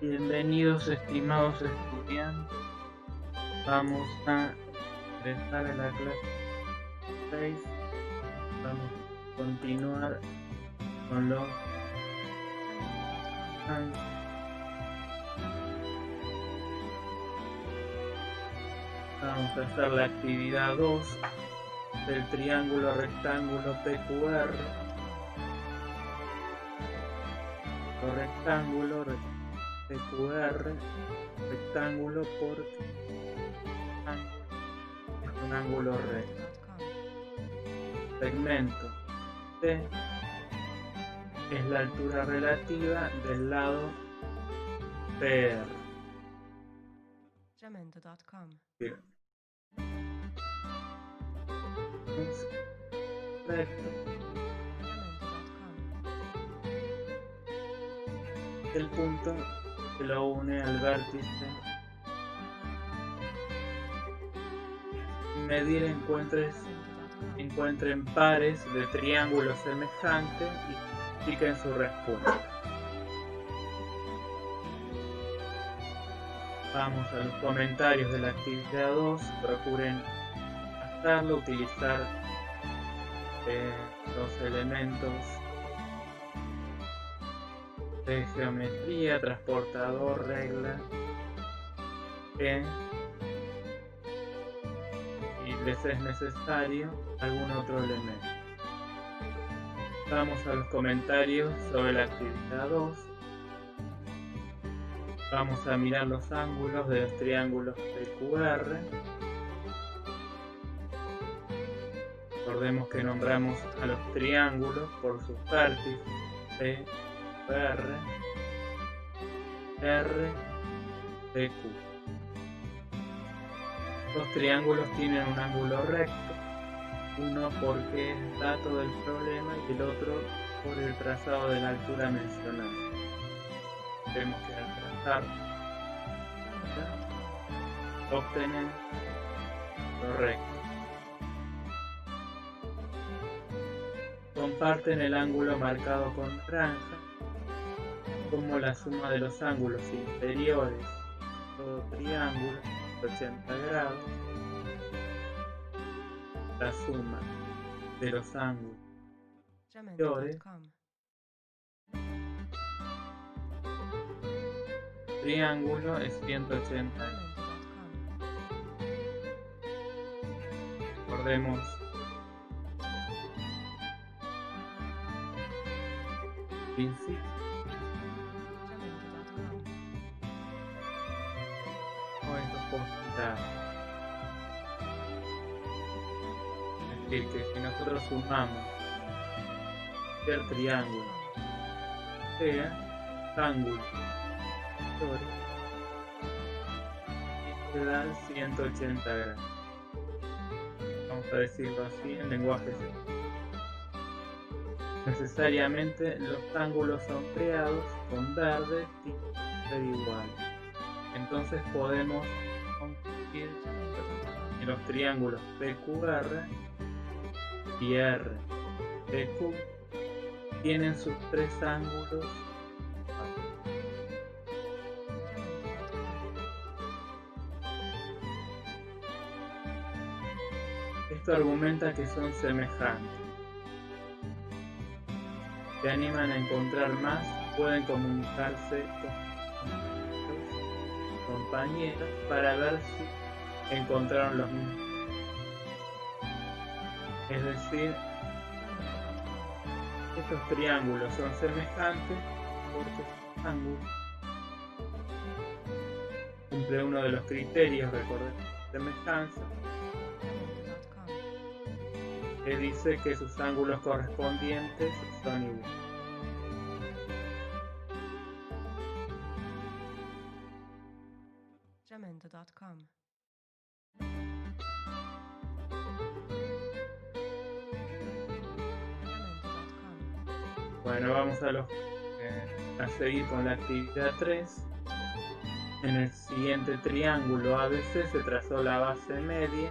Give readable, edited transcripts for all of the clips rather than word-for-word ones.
Bienvenidos estimados estudiantes, vamos a ingresar a la clase 6, vamos a continuar con los vamos a hacer la actividad 2 del triángulo rectángulo PQR, rectángulo PQR, rectángulo porque es un ángulo recto. Segmento C es la altura relativa del lado PR. Jamendo.com. Bien. Recto. El punto que lo une al vértice. Medir encuentren pares de triángulos semejantes y expliquen su respuesta. Vamos a los comentarios de la actividad 2. Procuren hacerlo, utilizar los elementos de geometría, transportador, regla, y les es necesario algún otro elemento. Vamos a los comentarios sobre la actividad 2. Vamos a mirar los ángulos de los triángulos PQR. Recordemos que nombramos a los triángulos por sus vértices PQR, R, PQ. Los triángulos tienen un ángulo recto, uno porque es dato del problema y el otro por el trazado de la altura mencionada. Vemos que al trazar obtener lo recto. Comparten el ángulo marcado con franja, como la suma de los ángulos inferiores de todo triángulo, 80 grados, la suma de los ángulos inferiores, triángulo es 180 grados. Recordemos principio. Es decir, que si nosotros sumamos el triángulo, sea ángulo, y te da 180 grados. Vamos a decirlo así en lenguaje sencillo. Necesariamente los ángulos son creados con verde siempre igual. Entonces podemos concluir que los triángulos PQR y RPQ tienen sus tres ángulos. Esto argumenta que son semejantes. Se animan a encontrar más, pueden comunicarse con compañeros para ver si encontraron los mismos. Es decir, estos triángulos son semejantes porque estos ángulos cumple uno de los criterios, recordemos, de semejanza, que dice que sus ángulos correspondientes son iguales. Jamendo.com. Bueno, vamos a seguir con la actividad 3. En el siguiente triángulo ABC se trazó la base media,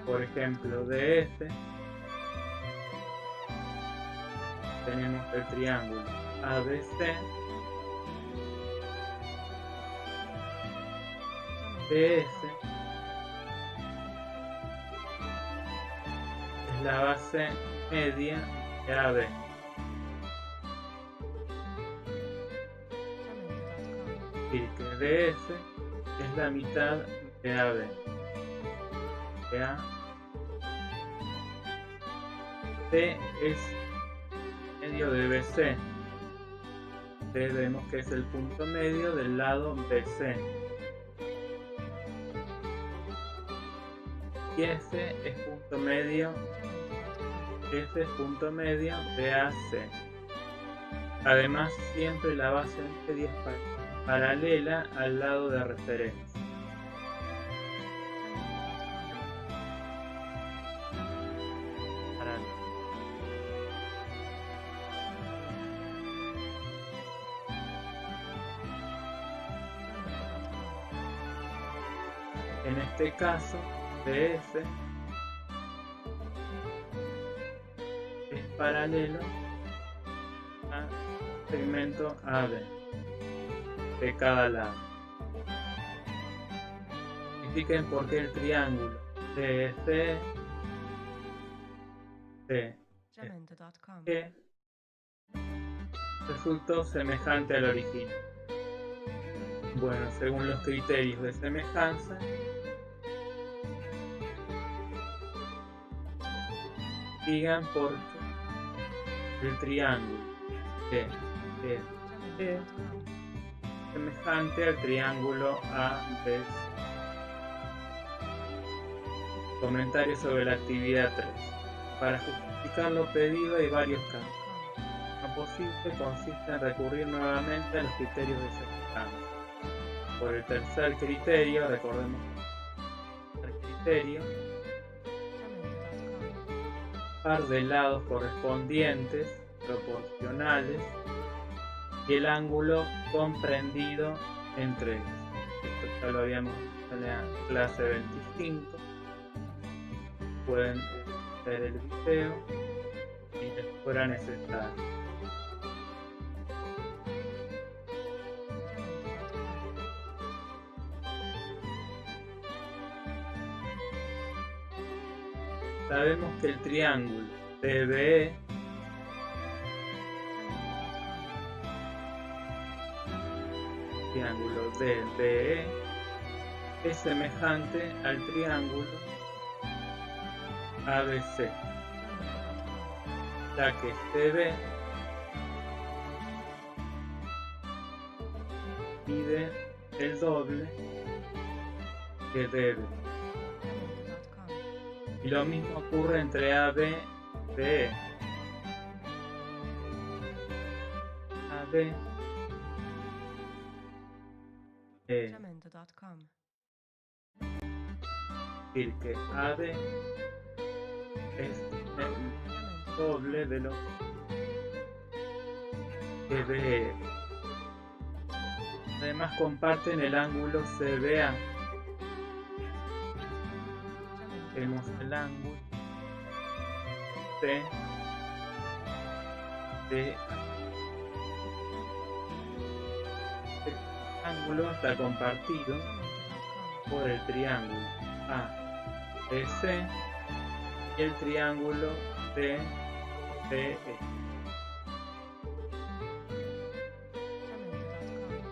por ejemplo de F. Tenemos el triángulo ABC DS es la base media de AB. Y que DS es la mitad de AB. ¿Ya? C es medio de BC. C vemos que es el punto medio del lado BC. Y S es punto medio. S es punto medio de AC. Además, siempre la base media es paralela al lado de referencia. En este caso, DS es paralelo al segmento AB de cada lado. Indiquen por qué el triángulo DSE resultó semejante al original. Bueno, según los criterios de semejanza, digan por qué el triángulo es semejante al triángulo ABC. Comentarios sobre la actividad 3. Para justificar lo pedido hay varios casos. Lo posible consiste en recurrir nuevamente a los criterios de semejanza. Por el tercer criterio, recordemos el criterio, par de lados correspondientes, proporcionales, y el ángulo comprendido entre ellos. Esto ya lo habíamos visto en la clase 25. Pueden ver el video si les fuera necesario. Sabemos que el triángulo DBE es semejante al triángulo ABC, ya que CB mide el doble que DB. Y lo mismo ocurre entre AB y BE. AB es decir que AB es el doble de lo que BE. Además comparten el ángulo CBA. Vemos el ángulo C de este ángulo está compartido por el triángulo ABC y el triángulo DBE.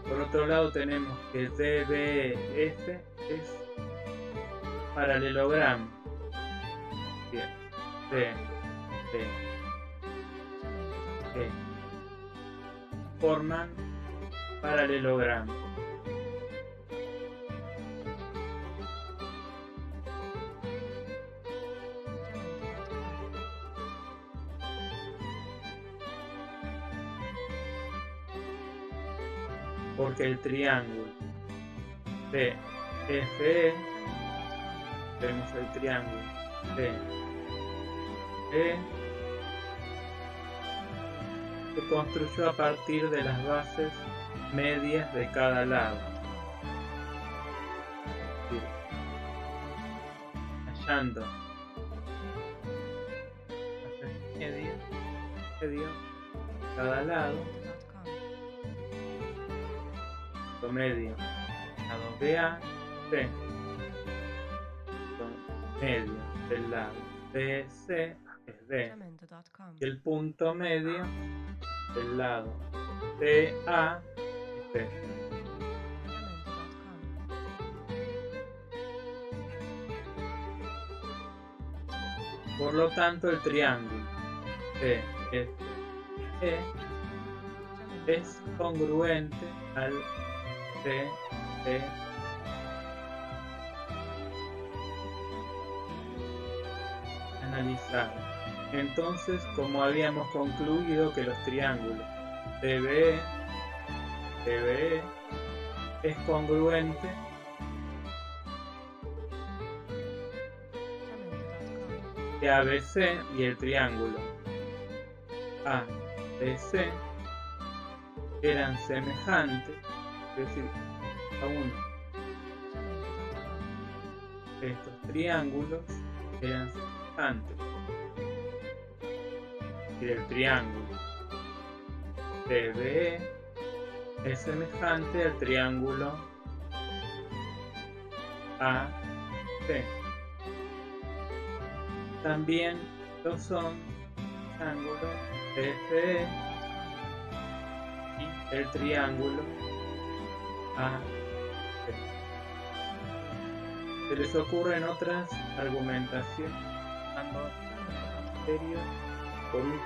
Por otro lado tenemos que DBF es paralelogramo. Bien. Forman paralelogramo. Porque el triángulo DFE, vemos el triángulo DE, se construyó a partir de las bases medias de cada lado. Hallando bases medias cada lado, promedio lado BA C son medios del lado DC es D. Jamendo.com. Y el punto medio del lado DA es D. Jamendo.com. Por lo tanto, el triángulo DFE es congruente al CE. Analizado. Entonces, como habíamos concluido que los triángulos DBE es congruente de ABC y el triángulo ABC eran semejantes, es decir, a uno de estos triángulos eran semejantes y el triángulo DBE es semejante al triángulo AC. También lo son el triángulo DFE y el triángulo AC. Se les ocurren otras argumentaciones usando criterios. Por último,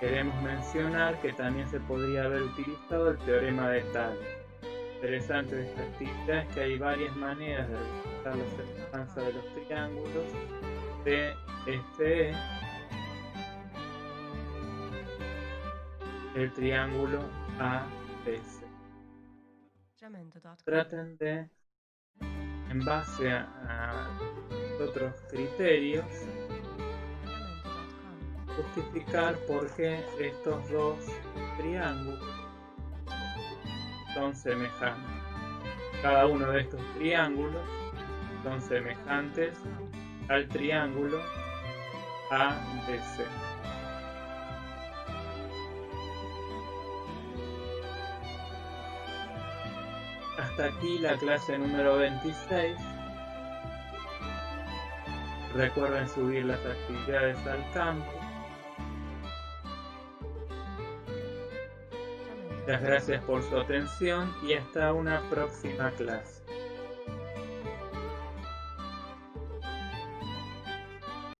queremos mencionar que también se podría haber utilizado el teorema de Tales. Interesante de esta actividad es que hay varias maneras de representar la semejanza de los triángulos DFE, el triángulo ABC. Jamendo.com. Traten de, en base a otros criterios, Jamendo.com. justificar por qué estos dos triángulos son semejantes. Cada uno de estos triángulos son semejantes al triángulo ABC. Hasta aquí la clase número 26. Recuerden subir las actividades al campo. Muchas gracias por su atención y hasta una próxima clase.